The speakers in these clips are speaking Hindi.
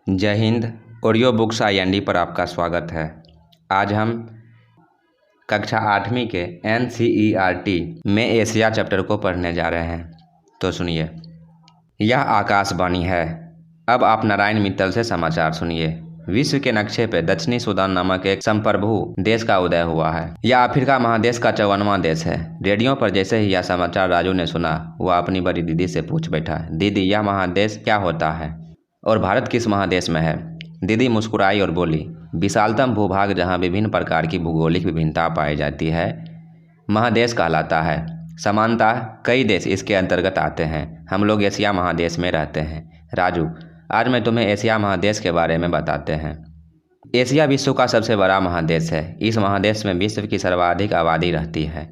जय हिंद। ऑडियो बुक्स IND पर आपका स्वागत है। आज हम कक्षा 8वीं के NCERT में एशिया चैप्टर को पढ़ने जा रहे हैं। तो सुनिए, यह आकाशवाणी है। अब आप नारायण मित्तल से समाचार सुनिए। विश्व के नक्शे पर दक्षिणी सूडान नामक एक संप्रभु देश का उदय हुआ है। यह अफ्रीका महादेश का 54वां देश है। रेडियो पर जैसे ही यह समाचार राजू ने सुना, वह अपनी बड़ी दीदी से पूछ बैठा, दीदी यह महादेश क्या होता है और भारत किस महादेश में है? दीदी मुस्कुराई और बोली, विशालतम भूभाग जहाँ विभिन्न प्रकार की भूगोलिक विभिन्नता पाई जाती है महादेश कहलाता है। समानतः कई देश इसके अंतर्गत आते हैं। हम लोग एशिया महादेश में रहते हैं। राजू, आज मैं तुम्हें एशिया महादेश के बारे में बताते हैं। एशिया विश्व का सबसे बड़ा महादेश है। इस महादेश में विश्व की सर्वाधिक आबादी रहती है।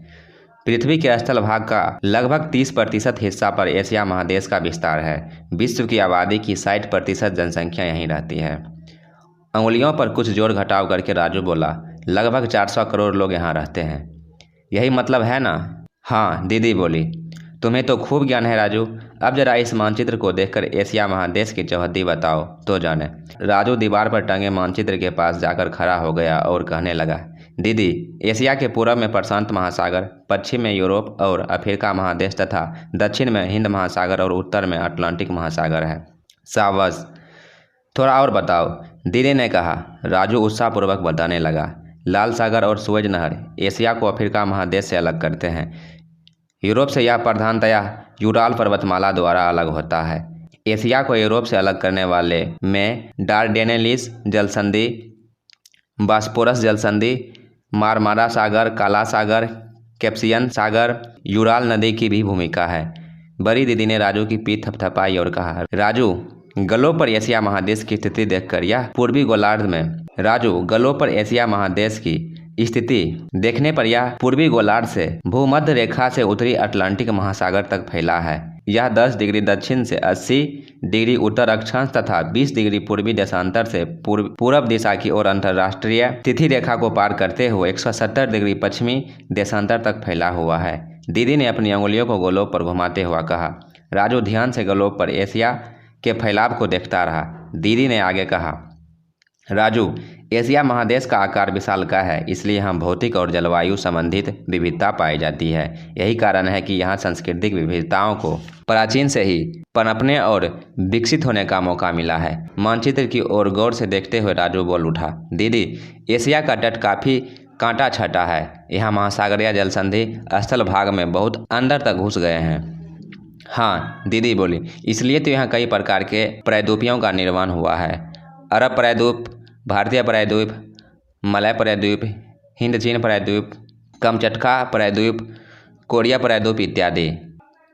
पृथ्वी के स्थल भाग का लगभग 30% हिस्सा पर एशिया महादेश का विस्तार है। विश्व की आबादी की 60% जनसंख्या यहीं रहती है। अंगुलियों पर कुछ जोड़ घटाव करके राजू बोला, लगभग 400 करोड़ लोग यहाँ रहते हैं। यही मतलब है ना? हाँ, दीदी बोली। तुम्हें तो खूब ज्ञान है राजू। अब जरा इस मानचित्र को देखकर एशिया महादेश की चौहद्दी बताओ तो जाने। राजू दीवार पर टंगे मानचित्र के पास जाकर खड़ा हो गया और कहने लगा, दीदी, एशिया के पूर्व में प्रशांत महासागर, पश्चिम में यूरोप और अफ्रीका महादेश तथा दक्षिण में हिंद महासागर और उत्तर में अटलांटिक महासागर है। शाबाश, थोड़ा और बताओ, दीदी ने कहा। राजू उत्साहपूर्वक बताने लगा, लाल सागर और सुएज नहर एशिया को अफ्रीका महादेश से अलग करते हैं। यूरोप से यह प्रधानतया यूराल पर्वतमाला द्वारा अलग होता है। एशिया को यूरोप से अलग करने वाले में डार्डेनेलिस जलसंधि, बॉस्फोरस जलसंधि, मारमारा सागर, काला सागर, कैस्पियन सागर, यूराल नदी की भी भूमिका है। बड़ी दीदी ने राजू की पीठ थपथपाई और कहा, राजू, गलों पर एशिया महादेश की स्थिति देखकर यह पूर्वी गोलार्ध में राजू, गलों पर एशिया महादेश की स्थिति देखने पर यह पूर्वी गोलार्ध से भूमध्य रेखा से उत्तरी अटलांटिक महासागर तक फैला है। यह 10 डिग्री दक्षिण से 80 डिग्री उत्तर अक्षांश तथा 20 डिग्री पूर्वी देशांतर से पूर्व दिशा की ओर अंतर्राष्ट्रीय तिथि रेखा को पार करते हुए 170 डिग्री पश्चिमी देशांतर तक फैला हुआ है। दीदी ने अपनी अंगुलियों को गोलोब पर घुमाते हुआ कहा। राजू ध्यान से गोलोब पर एशिया के फैलाव को देखता रहा। दीदी ने आगे कहा, राजू, एशिया महादेश का आकार विशालकाय है, इसलिए यहाँ भौतिक और जलवायु संबंधित विविधता पाई जाती है। यही कारण है कि यहाँ सांस्कृतिक विविधताओं को प्राचीन से ही पनपने और विकसित होने का मौका मिला है। मानचित्र की ओर गौर से देखते हुए राजू बोल उठा, दीदी, एशिया का तट काफ़ी कांटा छटा है। यहाँ महासागरीय जलसंधि स्थल भाग में बहुत अंदर तक घुस गए हैं। हाँ, दीदी बोली, इसलिए तो यहाँ कई प्रकार के प्रायद्वीपों का निर्माण हुआ है। अरब प्रायद्वीप, भारतीय प्रायद्वीप, मलय प्रायद्वीप, हिंद चीन प्रायद्वीप, कमचटका प्रायद्वीप, कोरिया प्रायद्वीप इत्यादि।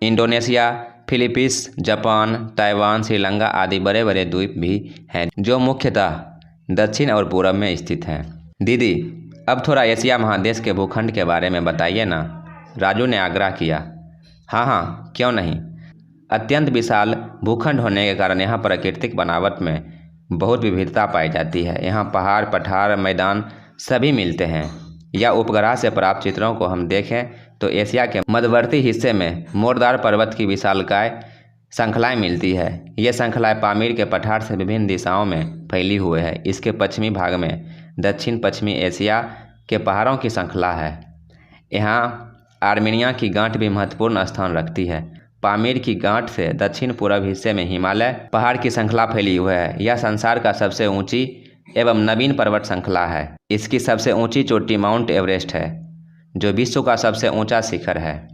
Indonesia, Philippines, Japan, Taiwan, Sri Lanka आदि बड़े बड़े द्वीप भी हैं जो मुख्यतः दक्षिण और पूर्व में स्थित हैं। दीदी, अब थोड़ा एशिया महादेश के भूखंड के बारे में बताइए ना, राजू ने आग्रह किया। हाँ, क्यों नहीं। अत्यंत विशाल भूखंड होने के कारण यहाँ प्राकृतिक बनावट में बहुत विविधता पाई जाती है। यहाँ पहाड़, पठार, मैदान सभी मिलते हैं। या उपग्रह से प्राप्त चित्रों को हम देखें तो एशिया के मध्यवर्ती हिस्से में मोरदार पर्वत की विशालकाय श्रृंखलाएँ मिलती है। ये श्रृंखलाएँ पामीर के पठार से विभिन्न दिशाओं में फैली हुई है। इसके पश्चिमी भाग में दक्षिण पश्चिमी एशिया के पहाड़ों की श्रृंखला है। यहाँ आर्मेनिया की गांठ भी महत्वपूर्ण स्थान रखती है। पामीर की गांठ से दक्षिण पूर्व हिस्से में हिमालय पहाड़ की श्रृंखला फैली हुई है। यह संसार का सबसे ऊंची एवं नवीन पर्वत श्रृंखला है। इसकी सबसे ऊंची चोटी माउंट एवरेस्ट है, जो विश्व का सबसे ऊंचा शिखर है।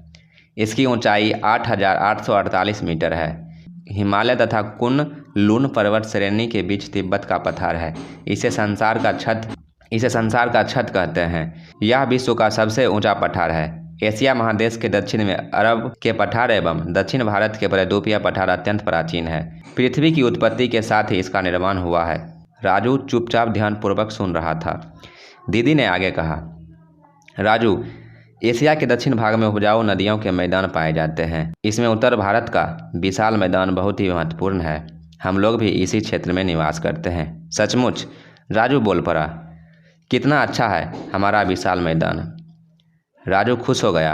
इसकी ऊंचाई 8,848 मीटर है। हिमालय तथा कुन लुन पर्वत श्रेणी के बीच तिब्बत का पठार है। इसे संसार का छत कहते हैं। यह विश्व का सबसे ऊंचा पठार है। एशिया महादेश के दक्षिण में अरब के पठार एवं दक्षिण भारत के प्रायद्वीपीय पठार अत्यंत प्राचीन है। पृथ्वी की उत्पत्ति के साथ ही इसका निर्माण हुआ है। राजू चुपचाप ध्यानपूर्वक सुन रहा था। दीदी ने आगे कहा, राजू, एशिया के दक्षिण भाग में उपजाऊ नदियों के मैदान पाए जाते हैं। इसमें उत्तर भारत का विशाल मैदान बहुत ही महत्वपूर्ण है। हम लोग भी इसी क्षेत्र में निवास करते हैं। सचमुच? राजू बोल पड़ा, कितना अच्छा है हमारा विशाल मैदान। राजू खुश हो गया।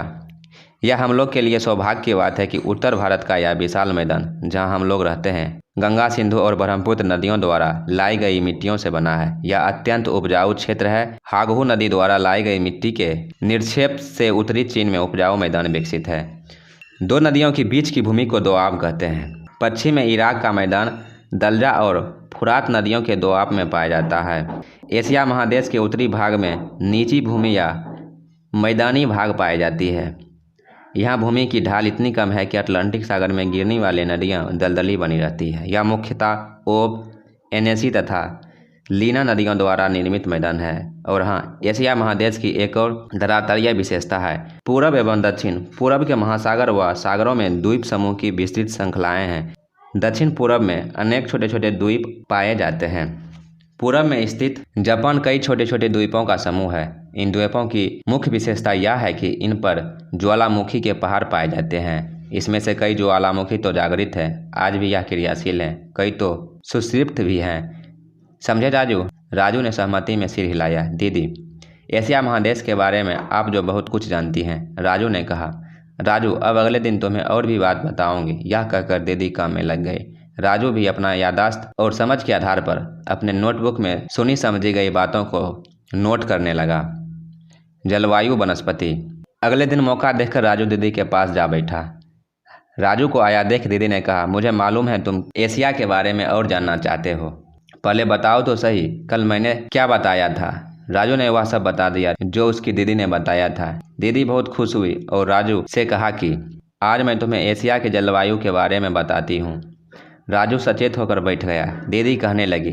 यह हम लोग के लिए सौभाग्य की बात है कि उत्तर भारत का यह विशाल मैदान जहां हम लोग रहते हैं गंगा, सिंधु और ब्रह्मपुत्र नदियों द्वारा लाई गई मिट्टियों से बना है। यह अत्यंत उपजाऊ क्षेत्र है। हागहू नदी द्वारा लाई गई मिट्टी के निक्षेप से उत्तरी चीन में उपजाऊ मैदान विकसित है। दो नदियों के बीच की भूमि को दोआब कहते हैं। पश्चिम में इराक का मैदान दलजा और फुरात नदियों के दोआब में पाया जाता है। एशिया महादेश के उत्तरी भाग में नीची भूमि या मैदानी भाग पाई जाती है। यहाँ भूमि की ढाल इतनी कम है कि अटलांटिक सागर में गिरने वाली नदियाँ दलदली बनी रहती है। यह मुख्यतः ओब, एनेसी तथा लीना नदियों द्वारा निर्मित मैदान है। और हाँ, एशिया महादेश की एक और धरातलीय विशेषता है। पूरब एवं दक्षिण पूरब के महासागर व सागरों में द्वीप समूह की विस्तृत श्रृंखलाएं हैं। दक्षिण पूरब में अनेक छोटे छोटे द्वीप पाए जाते हैं। पूरब में स्थित जापान कई छोटे छोटे द्वीपों का समूह है। इन द्वीपों की मुख्य विशेषता यह है कि इन पर ज्वालामुखी के पहाड़ पाए जाते हैं। इसमें से कई ज्वालामुखी तो जागृत है, आज भी यह क्रियाशील हैं, कई तो सुषुप्त भी हैं। समझे राजू? राजू ने सहमति में सिर हिलाया। दीदी, एशिया महादेश के बारे में आप जो बहुत कुछ जानती हैं, राजू ने कहा। राजू, अब अगले दिन तुम्हें और भी बात बताऊंगी। यह कहकर दीदी काम में लग गई। राजू भी अपना याददाश्त और समझ के आधार पर अपने नोटबुक में सुनी समझी गई बातों को नोट करने लगा। जलवायु वनस्पति। अगले दिन मौका देखकर राजू दीदी के पास जा बैठा। राजू को आया देख दीदी ने कहा, मुझे मालूम है तुम एशिया के बारे में और जानना चाहते हो। पहले बताओ तो सही, कल मैंने क्या बताया था? राजू ने वह सब बता दिया जो उसकी दीदी ने बताया था। दीदी बहुत खुश हुई और राजू से कहा कि आज मैं तुम्हें एशिया के जलवायु के बारे में बताती हूँ। राजू सचेत होकर बैठ गया। दीदी कहने लगी,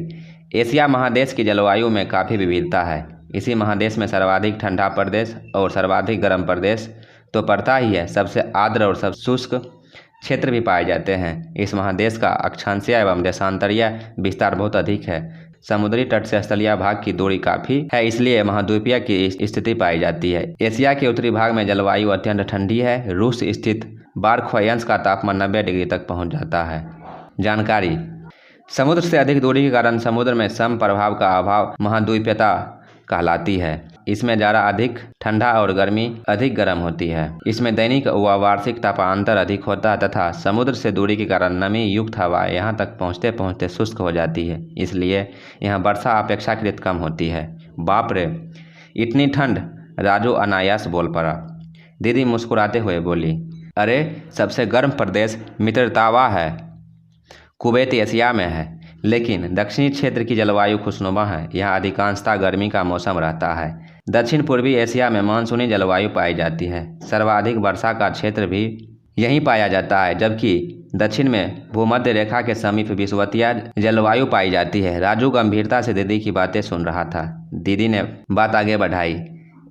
एशिया महादेश की जलवायु में काफ़ी विविधता है। इसी महादेश में सर्वाधिक ठंडा प्रदेश और सर्वाधिक गर्म प्रदेश तो पड़ता ही है। सबसे आर्द्र और सब शुष्क क्षेत्र भी पाए जाते हैं। इस महादेश का अक्षांशीय एवं देशांतरीय विस्तार बहुत अधिक है। समुद्री तट से स्थलीय भाग की दूरी काफ़ी है, इसलिए महाद्वीपीय की स्थिति पाई जाती है। एशिया के उत्तरी भाग में जलवायु अत्यंत ठंडी है। रूस स्थित बारख्वयंश का तापमान 90 डिग्री तक पहुंच जाता है। जानकारी। समुद्र से अधिक दूरी के कारण समुद्र में सम प्रभाव का अभाव महाद्वीपीयता कहलाती है। इसमें जाड़ा अधिक ठंडा और गर्मी अधिक गर्म होती है। इसमें दैनिक व वार्षिक तापांतर अधिक होता है तथा समुद्र से दूरी के कारण नमी युक्त हवा यहाँ तक पहुँचते पहुँचते शुष्क हो जाती है। इसलिए यहाँ वर्षा अपेक्षाकृत कम होती है। बाप रे, इतनी ठंड! राजू अनायास बोल पड़ा। दीदी मुस्कुराते हुए बोली, अरे सबसे गर्म प्रदेश मित्रतावा है। कुवैत एशिया में है, लेकिन दक्षिणी क्षेत्र की जलवायु खुशनुमा है। यहाँ अधिकांशतः गर्मी का मौसम रहता है। दक्षिण पूर्वी एशिया में मानसूनी जलवायु पाई जाती है। सर्वाधिक वर्षा का क्षेत्र भी यहीं पाया जाता है, जबकि दक्षिण में भूमध्य रेखा के समीप विषुवतीय जलवायु पाई जाती है। राजू गंभीरता से दीदी की बातें सुन रहा था। दीदी ने बात आगे बढ़ाई।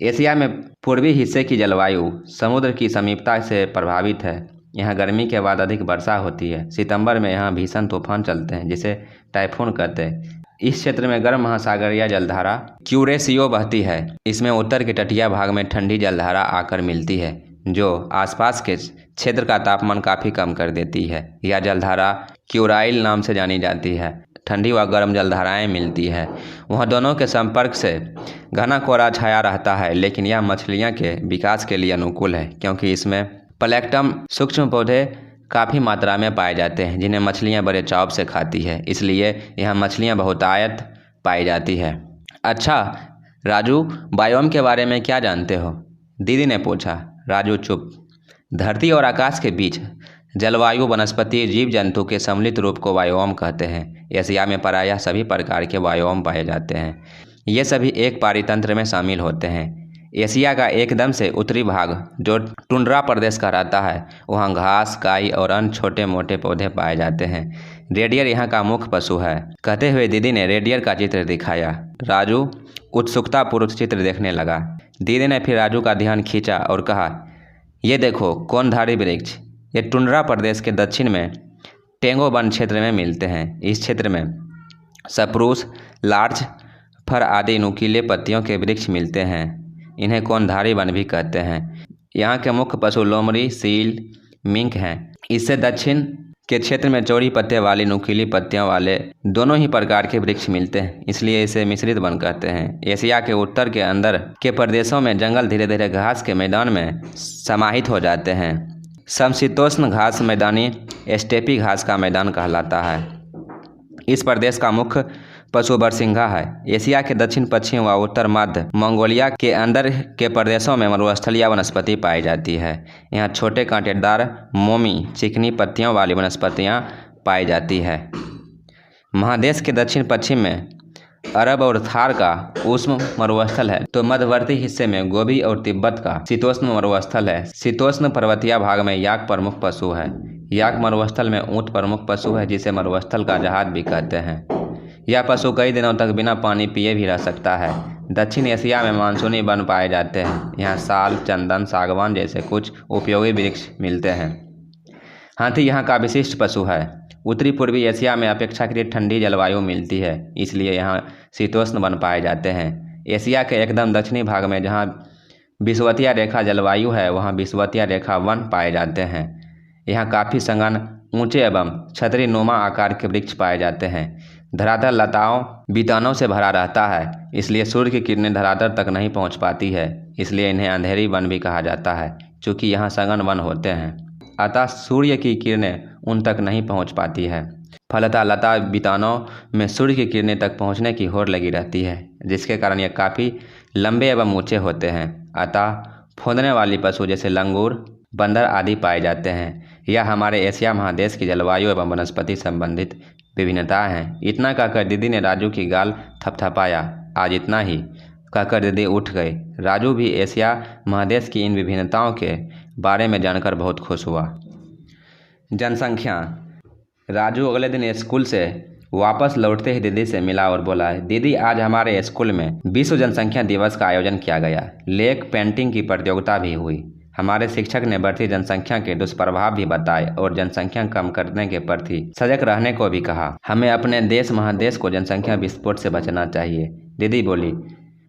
एशिया में पूर्वी हिस्से की जलवायु समुद्र की समीपता से प्रभावित है। यहाँ गर्मी के बाद अधिक वर्षा होती है। सितंबर में यहाँ भीषण तूफान चलते हैं, जिसे टाइफून कहते हैं। इस क्षेत्र में गर्म महासागरीय जलधारा क्यूरेशियो बहती है। इसमें उत्तर के तटीय भाग में ठंडी जलधारा आकर मिलती है, जो आसपास के क्षेत्र का तापमान काफ़ी कम कर देती है। यह जलधारा क्यूराइल नाम से जानी जाती है। ठंडी व गर्म जलधाराएं मिलती है। वहाँ दोनों के संपर्क से घना कोहरा छाया रहता है, लेकिन यह मछलियाँ के विकास के लिए अनुकूल है, क्योंकि इसमें प्लैंक्टन सूक्ष्म पौधे काफ़ी मात्रा में पाए जाते हैं, जिन्हें मछलियां बड़े चाव से खाती है। इसलिए यहाँ मछलियां बहुतायत पाई जाती है। अच्छा राजू, बायोम के बारे में क्या जानते हो? दीदी ने पूछा। राजू चुप। धरती और आकाश के बीच जलवायु वनस्पति जीव जंतु के सम्मिलित रूप को बायोम कहते हैं। एशिया में प्रायः सभी प्रकार के बायोम पाए जाते हैं। ये सभी एक पारितंत्र में शामिल होते हैं। एशिया का एकदम से उत्तरी भाग जो टुंड्रा प्रदेश कहलाता है, वहाँ घास, काई और अन्य छोटे मोटे पौधे पाए जाते हैं। रेडियर यहाँ का मुख्य पशु है। कहते हुए दीदी ने रेडियर का चित्र दिखाया। राजू उत्सुकतापूर्वक चित्र देखने लगा। दीदी ने फिर राजू का ध्यान खींचा और कहा, ये देखो कोनधारी वृक्ष। ये टुंड्रा प्रदेश के दक्षिण में टेंगो वन क्षेत्र में मिलते हैं। इस क्षेत्र में सप्रूस, लार्च, फर आदि नुकीले पत्तियों के वृक्ष मिलते हैं। इन्हें कोनधारी वन भी कहते हैं। यहाँ के मुख्य पशु लोमड़ी, सील, मिंक हैं। इससे दक्षिण के क्षेत्र में चौड़ी पत्ते वाली नुकीली पत्तियों वाले दोनों ही प्रकार के वृक्ष मिलते हैं, इसलिए इसे मिश्रित वन कहते हैं। एशिया के उत्तर के अंदर के प्रदेशों में जंगल धीरे धीरे घास के मैदान में समाहित हो जाते हैं। समशीतोष्ण घास मैदानी स्टेपी घास का मैदान कहलाता है। इस प्रदेश का मुख्य पशु बरसिंघा है। एशिया के दक्षिण पश्चिम व उत्तर मध्य मंगोलिया के अंदर के प्रदेशों में मरुस्थलीय वनस्पति पाई जाती है। यहाँ छोटे कांटेदार मोमी चिकनी पत्तियों वाली वनस्पतियाँ पाई जाती है। महादेश के दक्षिण पश्चिम में अरब और थार का उष्ण मरुस्थल है, तो मध्यवर्ती हिस्से में गोबी और तिब्बत का शीतोष्ण मरुस्थल है। शीतोष्ण पर्वतीय भाग में याक प्रमुख पशु है। याक मरुस्थल में ऊंट प्रमुख पशु है, जिसे मरुस्थल का जहाज भी कहते हैं। यह पशु कई दिनों तक बिना पानी पिए भी रह सकता है। दक्षिण एशिया में मानसूनी वन पाए जाते हैं। यहाँ साल, चंदन, सागवान जैसे कुछ उपयोगी वृक्ष मिलते हैं। हाथी यहाँ का विशिष्ट पशु है। उत्तरी पूर्वी एशिया में अपेक्षाकृत ठंडी जलवायु मिलती है, इसलिए यहाँ शीतोष्ण वन पाए जाते हैं। एशिया के एकदम दक्षिणी भाग में जहाँ विषुवतीय रेखा जलवायु है, वहाँ विषुवतीय रेखा वन पाए जाते हैं। यहाँ काफ़ी सघन, ऊंचे एवं छतरी नुमा आकार के वृक्ष पाए जाते हैं। धरातल लताओं बीतानों से भरा रहता है, इसलिए सूर्य की किरणें धरातल तक नहीं पहुँच पाती है, इसलिए इन्हें अंधेरी वन भी कहा जाता है। चूँकि यहाँ सघन वन होते हैं, अतः सूर्य की किरणें उन तक नहीं पहुंच पाती है। फलतः लता बीतानों में सूर्य की किरणें तक पहुंचने की होड़ लगी रहती है, जिसके कारण ये काफ़ी लंबे एवं ऊंचे होते हैं। अतः फौंदने वाली पशु जैसे लंगूर, बंदर आदि पाए जाते हैं। यह हमारे एशिया महादेश की जलवायु एवं वनस्पति संबंधित विभिन्नता हैं। इतना कहकर दीदी ने राजू की गाल थपथपाया। आज इतना ही कहकर दीदी उठ गई। राजू भी एशिया महादेश की इन विभिन्नताओं के बारे में जानकर बहुत खुश हुआ। जनसंख्या। राजू अगले दिन स्कूल से वापस लौटते ही दीदी से मिला और बोला, दीदी आज हमारे स्कूल में विश्व जनसंख्या दिवस का आयोजन किया गया। लेक पेंटिंग की प्रतियोगिता भी हुई। हमारे शिक्षक ने बढ़ती जनसंख्या के दुष्प्रभाव भी बताए और जनसंख्या कम करने के प्रति सजग रहने को भी कहा। हमें अपने देश महादेश को जनसंख्या विस्फोट से बचना चाहिए। दीदी बोली,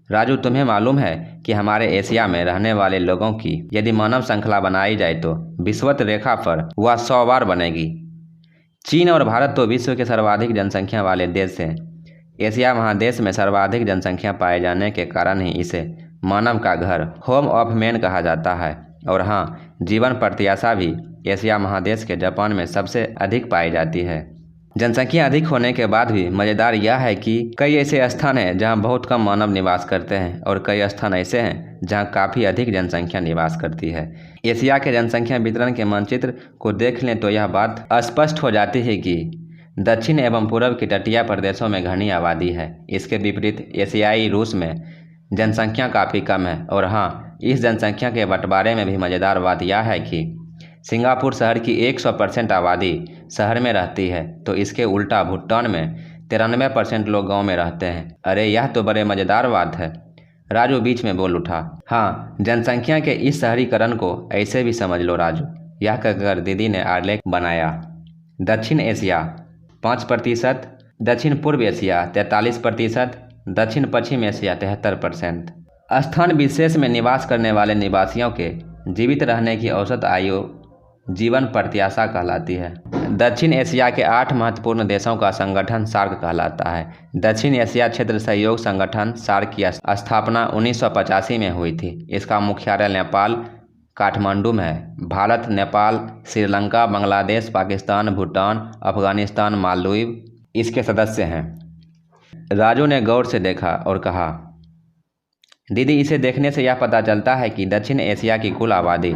राजू तुम्हें मालूम है कि हमारे एशिया में रहने वाले लोगों की यदि मानव श्रृंखला बनाई जाए तो विषुवत रेखा पर वह 100 बार बनेगी। चीन और भारत तो विश्व के सर्वाधिक जनसंख्या वाले देश हैं। एशिया महादेश में सर्वाधिक जनसंख्या पाए जाने के कारण ही इसे मानव का घर, होम ऑफ मैन कहा जाता है। और हाँ, जीवन प्रत्याशा भी एशिया महादेश के जापान में सबसे अधिक पाई जाती है। जनसंख्या अधिक होने के बाद भी मज़ेदार यह है कि कई ऐसे स्थान हैं जहां बहुत कम मानव निवास करते हैं और कई स्थान ऐसे हैं जहां काफ़ी अधिक जनसंख्या निवास करती है। एशिया के जनसंख्या वितरण के मानचित्र को देख लें तो यह बात स्पष्ट हो जाती है कि दक्षिण एवं पूर्व के तटीय प्रदेशों में घनी आबादी है। इसके विपरीत एशियाई रूस में जनसंख्या काफ़ी कम है। और हाँ, इस जनसंख्या के बंटवारे में भी मज़ेदार बात यह है कि सिंगापुर शहर की 100% आबादी शहर में रहती है, तो इसके उल्टा भूटान में 93% लोग गांव में रहते हैं। अरे यह तो बड़े मज़ेदार बात है। राजू बीच में बोल उठा। हाँ, जनसंख्या के इस शहरीकरण को ऐसे भी समझ लो राजू। यह कहकर दीदी ने आलेख बनाया। दक्षिण एशिया 5%, दक्षिण पूर्व एशिया 43%, दक्षिण पश्चिम एशिया 73%। स्थान विशेष में निवास करने वाले निवासियों के जीवित रहने की औसत आयु जीवन प्रत्याशा कहलाती है। दक्षिण एशिया के 8 महत्वपूर्ण देशों का संगठन सार्क कहलाता है। दक्षिण एशिया क्षेत्र सहयोग संगठन सार्क की स्थापना 1985 में हुई थी। इसका मुख्यालय नेपाल काठमांडू में है। भारत, नेपाल, श्रीलंका, बांग्लादेश, पाकिस्तान, भूटान, अफगानिस्तान, मालदीव इसके सदस्य हैं। राजू ने गौर से देखा और कहा, दीदी इसे देखने से यह पता चलता है कि दक्षिण एशिया की कुल आबादी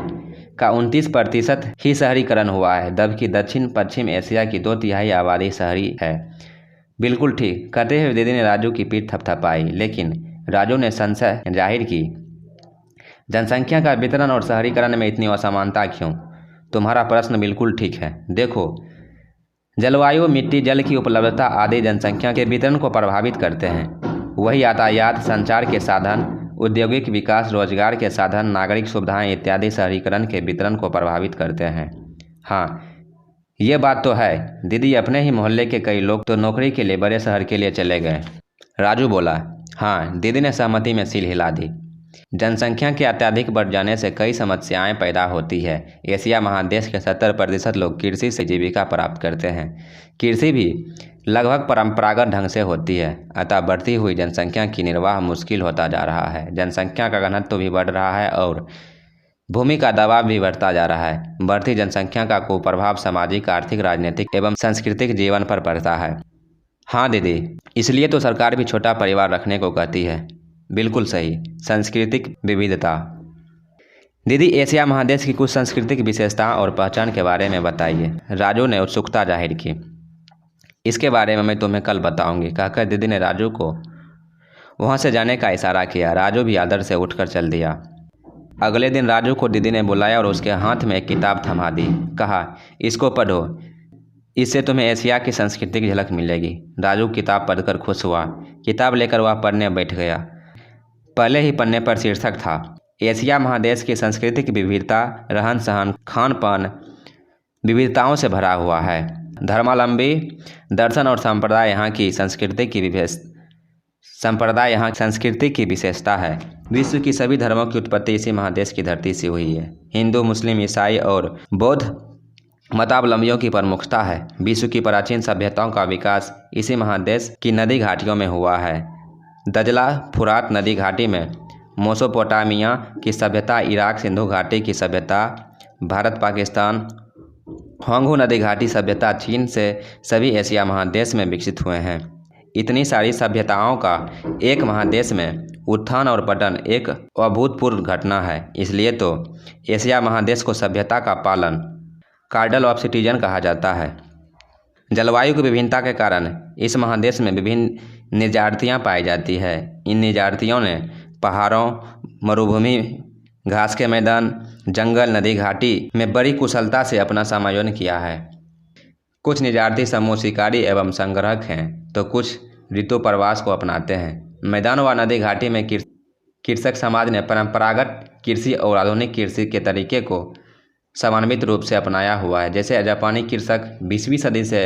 का 29% ही शहरीकरण हुआ है, जबकि दक्षिण पश्चिम एशिया की 2/3 आबादी शहरी है। बिल्कुल ठीक कहते हुए दीदी ने राजू की पीठ थपथपाई, लेकिन राजू ने संशय जाहिर की, जनसंख्या का वितरण और शहरीकरण में इतनी असमानता क्यों? तुम्हारा प्रश्न बिल्कुल ठीक है। देखो, जलवायु, मिट्टी, जल की उपलब्धता आदि जनसंख्या के वितरण को प्रभावित करते हैं। वही यातायात, संचार के साधन, औद्योगिक विकास, रोजगार के साधन, नागरिक सुविधाएं इत्यादि शहरीकरण के वितरण को प्रभावित करते हैं। हाँ, ये बात तो है। दीदी, अपने ही मोहल्ले के कई लोग तो नौकरी के लिए बड़े शहर के लिए चले गए। राजू बोला। हाँ, दीदी ने सहमति में सिर हिला दी। जनसंख्या के अत्यधिक बढ़ जाने से कई समस्याएं पैदा होती है। एशिया महादेश के 70% लोग कृषि से जीविका प्राप्त करते हैं। कृषि भी लगभग परंपरागत ढंग से होती है, अतः बढ़ती हुई जनसंख्या की निर्वाह मुश्किल होता जा रहा है। जनसंख्या का घनत्व भी बढ़ रहा है और भूमि का दबाव भी बढ़ता जा रहा है। बढ़ती जनसंख्या का कुप्रभाव सामाजिक, आर्थिक, राजनीतिक एवं सांस्कृतिक जीवन पर पड़ता है। हाँ दीदी, इसलिए तो सरकार भी छोटा परिवार रखने को कहती है। बिल्कुल सही। सांस्कृतिक विविधता। दीदी, एशिया महादेश की कुछ सांस्कृतिक विशेषताओं और पहचान के बारे में बताइए। राजू ने उत्सुकता जाहिर की। इसके बारे में मैं तुम्हें कल बताऊंगी, कहकर दीदी ने राजू को वहाँ से जाने का इशारा किया। राजू भी आदर से उठकर चल दिया। अगले दिन राजू को दीदी ने बुलाया और उसके हाथ में एक किताब थमा दी। कहा, इसको पढ़ो, इससे तुम्हें एशिया की संस्कृति की झलक मिलेगी। राजू किताब पढ़कर खुश हुआ। किताब लेकर वह पढ़ने बैठ गया। पहले ही पन्ने पर शीर्षक था, एशिया महादेश की सांस्कृतिक विविधता, रहन सहन, खान पान विविधताओं से भरा हुआ है। धर्मावलंबी, दर्शन और संप्रदाय यहाँ की संस्कृति की विशेषता है। विश्व की सभी धर्मों की उत्पत्ति इसी महादेश की धरती से हुई है। हिंदू, मुस्लिम, ईसाई और बौद्ध मतावलंबियों की प्रमुखता है। विश्व की प्राचीन सभ्यताओं का विकास इसी महादेश की नदी घाटियों में हुआ है। दजला फुरात नदी घाटी में मेसोपोटामिया की सभ्यता, इराक सिंधु घाटी की सभ्यता, भारत पाकिस्तान होंगू नदी घाटी सभ्यता, चीन से सभी एशिया महादेश में विकसित हुए हैं। इतनी सारी सभ्यताओं का एक महादेश में उत्थान और पतन एक अभूतपूर्व घटना है। इसलिए तो एशिया महादेश को सभ्यता का पालन कार्डल ऑफ सिटीजन कहा जाता है। जलवायु की विभिन्नता के कारण इस महादेश में विभिन्न निर्जातियाँ पाई जाती है। इन निर्जातियों ने पहाड़ों, मरुभूमि, घास के मैदान, जंगल, नदी घाटी में बड़ी कुशलता से अपना समायोजन किया है। कुछ निर्जाति समूह शिकारी एवं संग्राहक हैं, तो कुछ ऋतु प्रवास को अपनाते हैं। मैदान व नदी घाटी में कृषक समाज ने परंपरागत कृषि और आधुनिक कृषि के तरीके को समन्वित रूप से अपनाया हुआ है। जैसे जापानी कृषक 20वीं सदी से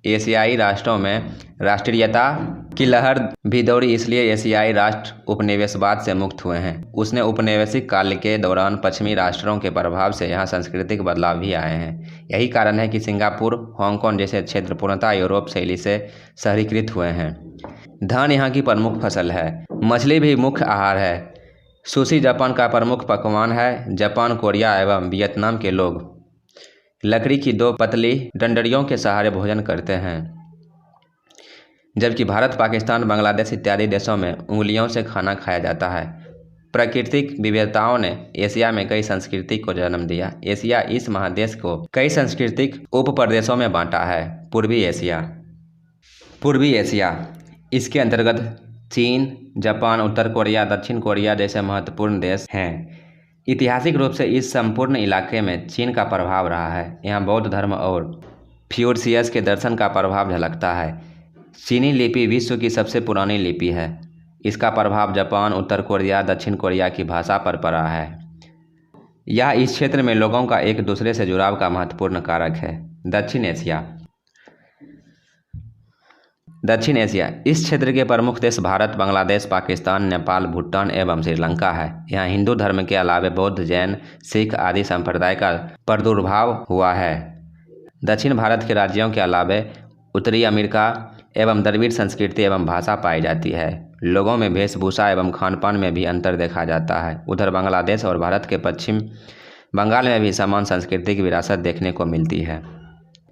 एशियाई राष्ट्रों में राष्ट्रीयता की लहर भी दौड़ी, इसलिए एशियाई राष्ट्र उपनिवेशवाद से मुक्त हुए हैं। उसने औपनिवेशिक काल के दौरान पश्चिमी राष्ट्रों के प्रभाव से यहाँ सांस्कृतिक बदलाव भी आए हैं। यही कारण है कि सिंगापुर, हांगकांग जैसे क्षेत्र पूर्णतः यूरोप शैली से शहरीकृत हुए हैं। धान यहाँ की प्रमुख फसल है। मछली भी मुख्य आहार है। सुशी जापान का प्रमुख पकवान है। जापान, कोरिया एवं वियतनाम के लोग लकड़ी की 2 पतली डंडरियों के सहारे भोजन करते हैं, जबकि भारत, पाकिस्तान, बांग्लादेश इत्यादि देशों में उंगलियों से खाना खाया जाता है। प्राकृतिक विविधताओं ने एशिया में कई संस्कृति को जन्म दिया। एशिया इस महादेश को कई सांस्कृतिक उप प्रदेशों में बांटा है। पूर्वी एशिया इसके अंतर्गत चीन, जापान, उत्तर कोरिया, दक्षिण कोरिया जैसे महत्वपूर्ण देश हैं। ऐतिहासिक रूप से इस संपूर्ण इलाके में चीन का प्रभाव रहा है। यहाँ बौद्ध धर्म और फ्यूशियस के दर्शन का प्रभाव झलकता है। चीनी लिपि विश्व की सबसे पुरानी लिपि है। इसका प्रभाव जापान, उत्तर कोरिया, दक्षिण कोरिया की भाषा पर पड़ा है। यह इस क्षेत्र में लोगों का एक दूसरे से जुड़ाव का महत्वपूर्ण कारक है। दक्षिण एशिया इस क्षेत्र के प्रमुख देश भारत, बांग्लादेश, पाकिस्तान, नेपाल, भूटान एवं श्रीलंका है। यहाँ हिंदू धर्म के अलावे बौद्ध, जैन, सिख आदि संप्रदाय का प्रादुर्भाव हुआ है। दक्षिण भारत के राज्यों के अलावे उत्तरी अमेरिका एवं द्रविड़ संस्कृति एवं भाषा पाई जाती है। लोगों में वेशभूषा एवं खानपान में भी अंतर देखा जाता है। उधर बांग्लादेश और भारत के पश्चिम बंगाल में भी समान सांस्कृतिक विरासत देखने को मिलती है।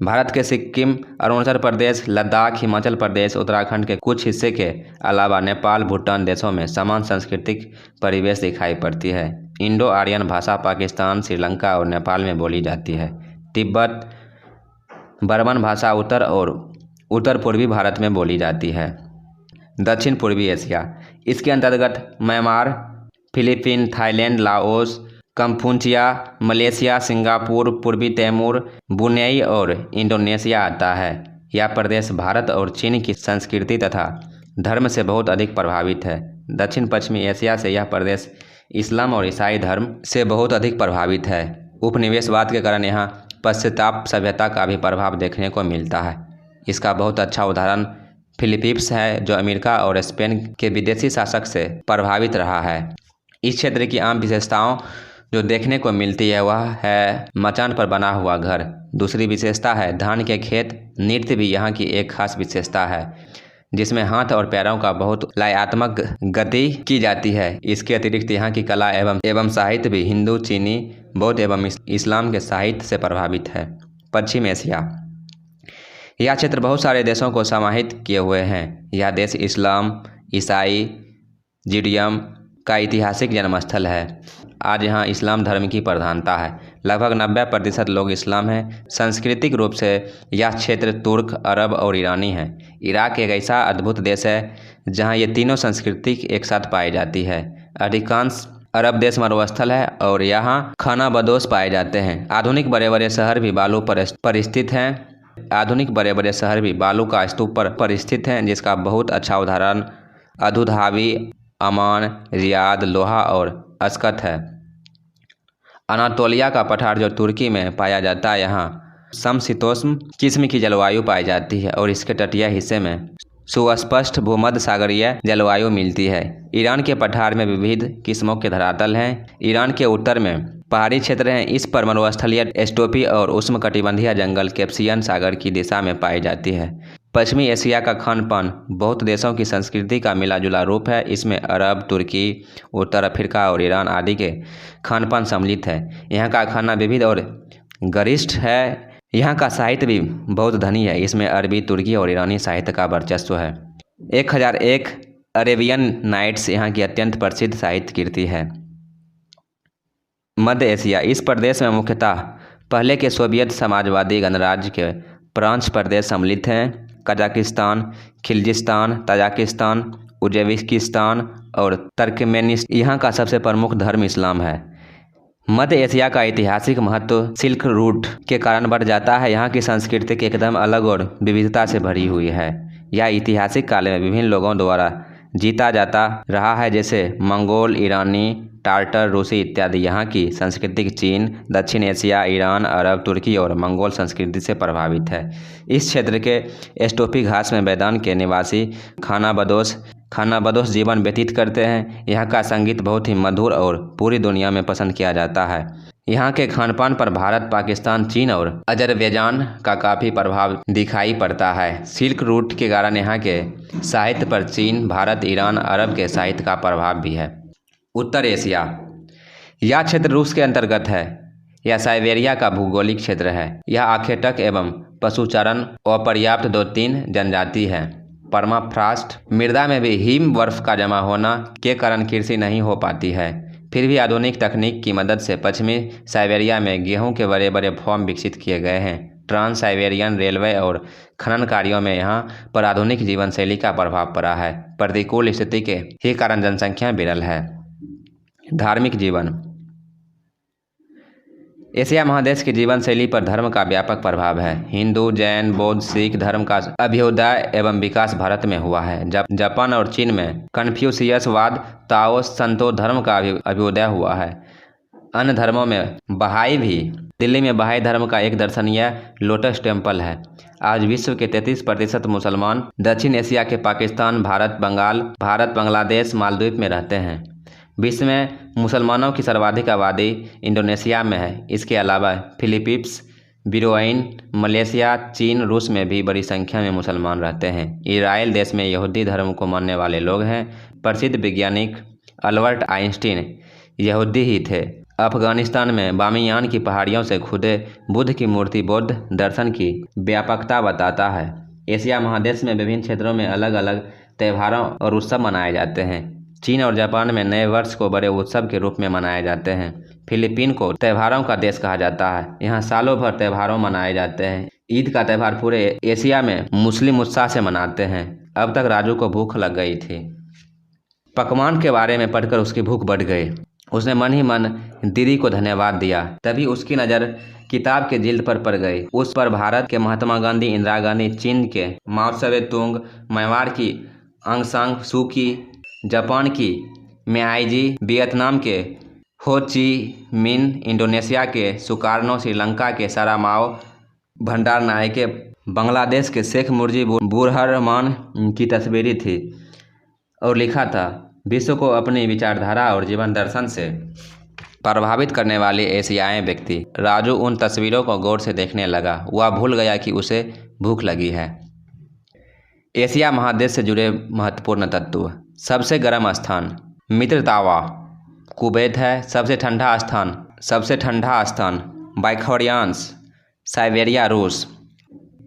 भारत के सिक्किम, अरुणाचल प्रदेश, लद्दाख, हिमाचल प्रदेश, उत्तराखंड के कुछ हिस्से के अलावा नेपाल, भूटान देशों में समान सांस्कृतिक परिवेश दिखाई पड़ती है। इंडो आर्यन भाषा पाकिस्तान, श्रीलंका और नेपाल में बोली जाती है। तिब्बत बर्मन भाषा उत्तर और उत्तर पूर्वी भारत में बोली जाती है। दक्षिण पूर्वी एशिया इसके अंतर्गत Myanmar, Philippine, Thailand, Laos, Kampuchea, Malaysia, Singapore, पूर्वी तैमूर, ब्रुनेई और इंडोनेशिया आता है। यह प्रदेश भारत और चीन की संस्कृति तथा धर्म से बहुत अधिक प्रभावित है। दक्षिण पश्चिमी एशिया से यह प्रदेश इस्लाम और ईसाई धर्म से बहुत अधिक प्रभावित है। उपनिवेशवाद के कारण यहाँ पाश्चात्य सभ्यता का भी प्रभाव देखने को मिलता है। इसका बहुत अच्छा उदाहरण फिलीपींस है, जो अमेरिका और स्पेन के विदेशी शासक से प्रभावित रहा है। इस क्षेत्र की आम विशेषताओं जो देखने को मिलती है वह है मचान पर बना हुआ घर। दूसरी विशेषता है धान के खेत। नृत्य भी यहाँ की एक खास विशेषता है, जिसमें हाथ और पैरों का बहुत लयात्मक गति की जाती है। इसके अतिरिक्त यहाँ की कला एवं साहित्य भी हिंदू, चीनी, बौद्ध एवं इस्लाम के साहित्य से प्रभावित है। पश्चिम एशिया यह क्षेत्र बहुत सारे देशों को समाहित किए हुए हैं। यह देश इस्लाम, ईसाई, जुडाइज्म का ऐतिहासिक जन्मस्थल है। आज यहाँ इस्लाम धर्म की प्रधानता है। लगभग 90% लोग इस्लाम हैं। सांस्कृतिक रूप से यह क्षेत्र तुर्क, अरब और ईरानी है। इराक एक ऐसा अद्भुत देश है जहाँ ये तीनों संस्कृति एक साथ पाई जाती है। अधिकांश अरब देश मरुस्थल है और यहाँ खानाबदोश पाए जाते हैं। आधुनिक बड़े बड़े शहर भी बालू पर स्थित हैं। बालू का स्तूप पर स्थित हैं, जिसका बहुत अच्छा उदाहरण अबू धाबी, अमान, रियाद, लोहा और अस्कत है। अनातोलिया का पठार जो तुर्की में पाया जाता है, यहाँ समशीतोष्ण किस्म की जलवायु पाई जाती है और इसके तटीय हिस्से में सुस्पष्ट भूमध्य सागरीय जलवायु मिलती है। ईरान के पठार में विविध किस्मों के धरातल हैं। ईरान के उत्तर में पहाड़ी क्षेत्र हैं। इस पर मरुस्थलीय स्टोपी और उष्णकटिबंधीय जंगल कैस्पियन सागर की दिशा में पाई जाती है। पश्चिमी एशिया का खान पान बहुत देशों की संस्कृति का मिला जुला रूप है। इसमें अरब, तुर्की, उत्तर अफ्रीका और ईरान आदि के खान पान सम्मिलित है। यहाँ का खाना विविध और गरिष्ठ है। यहाँ का साहित्य भी बहुत धनी है। इसमें अरबी, तुर्की और ईरानी साहित्य का वर्चस्व है। 1001 अरेबियन नाइट्स यहाँ की अत्यंत प्रसिद्ध साहित्य कृति है। मध्य एशिया, इस प्रदेश में मुख्यतः पहले के सोवियत समाजवादी गणराज्य के प्रांत प्रदेश सम्मिलित हैं। कजाकिस्तान, खिलजिस्तान, ताजिकिस्तान, उज्बेकिस्तान और तुर्कमेनिस्तान। यहाँ का सबसे प्रमुख धर्म इस्लाम है। मध्य एशिया का ऐतिहासिक महत्व सिल्क रूट के कारण बढ़ जाता है। यहाँ की संस्कृति एकदम अलग और विविधता से भरी हुई है। यह ऐतिहासिक काल में विभिन्न लोगों द्वारा जीता जाता रहा है, जैसे मंगोल, ईरानी, टार्टर, रूसी इत्यादि। यहाँ की संस्कृति चीन, दक्षिण एशिया, ईरान, अरब, तुर्की और मंगोल संस्कृति से प्रभावित है। इस क्षेत्र के स्टोपी घास में मैदान के निवासी खानाबदोश जीवन व्यतीत करते हैं। यहाँ का संगीत बहुत ही मधुर और पूरी दुनिया में पसंद किया जाता है। यहाँ के खान पान पर भारत, पाकिस्तान, चीन और अजरबैजान का काफ़ी प्रभाव दिखाई पड़ता है। सिल्क रूट के कारण यहाँ के साहित्य पर चीन, भारत, ईरान, अरब के साहित्य का प्रभाव भी है। उत्तर एशिया, यह क्षेत्र रूस के अंतर्गत है। यह साइबेरिया का भौगोलिक क्षेत्र है। यह आखेटक एवं पशुचारण अपर्याप्त 2-3 जनजाति है। परमाफ्रॉस्ट मृदा में भी हिम बर्फ का जमा होना के कारण कृषि नहीं हो पाती है। फिर भी आधुनिक तकनीक की मदद से पश्चिमी साइबेरिया में गेहूं के बड़े बड़े फार्म विकसित किए गए हैं। ट्रांस साइबेरियन रेलवे और खनन कार्यों में यहाँ पर आधुनिक जीवन शैली का प्रभाव पड़ा है। प्रतिकूल स्थिति के ही कारण जनसंख्या विरल है। धार्मिक जीवन, एशिया महादेश की जीवन शैली पर धर्म का व्यापक प्रभाव है। हिंदू, जैन, बौद्ध, सिख धर्म का अभ्युदय एवं विकास भारत में हुआ है। जापान और चीन में कन्फ्यूशियसवाद, ताओ, संतो धर्म का अभ्युदय हुआ है। अन्य धर्मों में बहाई भी। दिल्ली में बहाई धर्म का एक दर्शनीय लोटस टेम्पल है। आज विश्व के 33% मुसलमान दक्षिण एशिया के पाकिस्तान, भारत, बांग्लादेश, मालदीव में रहते हैं। विश्व में मुसलमानों की सर्वाधिक आबादी इंडोनेशिया में है। इसके अलावा फिलीपींस, ब्रुनेई, मलेशिया, चीन, रूस में भी बड़ी संख्या में मुसलमान रहते हैं। इजराइल देश में यहूदी धर्म को मानने वाले लोग हैं। प्रसिद्ध वैज्ञानिक अल्बर्ट आइंस्टीन यहूदी ही थे। अफगानिस्तान में बामियान की पहाड़ियों से खुदे बुद्ध की मूर्ति बौद्ध दर्शन की व्यापकता बताता है। एशिया महादेश में विभिन्न क्षेत्रों में अलग अलग त्योहारों और उत्सव मनाए जाते हैं। चीन और जापान में नए वर्ष को बड़े उत्सव के रूप में मनाए जाते हैं। फिलीपीन को त्योहारों का देश कहा जाता है। यहाँ सालों भर त्योहारों मनाए जाते हैं। ईद का त्यौहार पूरे एशिया में मुस्लिम उत्साह से मनाते हैं। अब तक राजू को भूख लग गई थी। पकवान के बारे में पढ़कर उसकी भूख बढ़ गई। उसने मन ही मन दीदी को धन्यवाद दिया। तभी उसकी नज़र किताब के जिल्द पर पड़ गई। उस पर भारत के महात्मा गांधी, इंदिरा गांधी, चीन के माओ त्से तुंग, म्यांमार की आंग सान सू की, जापान की मियाओजी, वियतनाम के हो ची मिन, इंडोनेशिया के सुकार्नो, श्रीलंका के सारामाओ भंडारनायके, बांग्लादेश के शेख मुजीबुर रहमान की तस्वीरें थी और लिखा था, विश्व को अपनी विचारधारा और जीवन दर्शन से प्रभावित करने वाले एशियाई व्यक्ति। राजू उन तस्वीरों को गौर से देखने लगा। वह भूल गया कि उसे भूख लगी है। एशिया महादेश से जुड़े महत्वपूर्ण तत्व। सबसे गर्म स्थान मित्रतावा कुवैत है। सबसे ठंडा स्थान बाइखोरियान्स साइबेरिया रूस।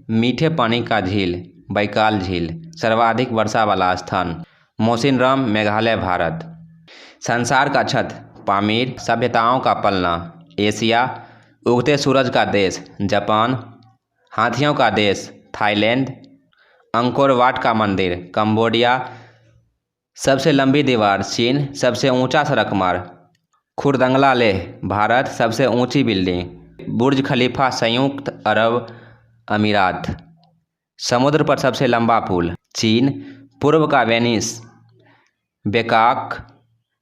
मीठे पानी का झील बैकाल झील। सर्वाधिक वर्षा वाला स्थान मौसिनराम, मेघालय, भारत। संसार का छत पामीर। सभ्यताओं का पलना एशिया। उगते सूरज का देश जापान। हाथियों का देश थाईलैंड। अंकोर वाट का मंदिर कंबोडिया। सबसे लंबी दीवार चीन। सबसे ऊंचा सड़क मार्ग खुर्दंगला लेह, भारत। सबसे ऊंची बिल्डिंग बुर्ज खलीफा, संयुक्त अरब अमीरात। समुद्र पर सबसे लंबा पुल चीन। पूर्व का वेनिस बेकाक।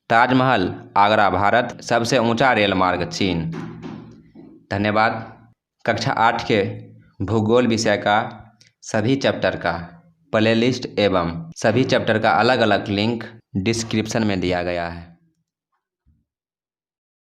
ताजमहल आगरा, भारत। सबसे ऊंचा रेल मार्ग चीन। धन्यवाद। कक्षा 8 के भूगोल विषय का सभी चैप्टर का प्लेलिस्ट एवं सभी चैप्टर का अलग अलग लिंक डिस्क्रिप्शन में दिया गया है।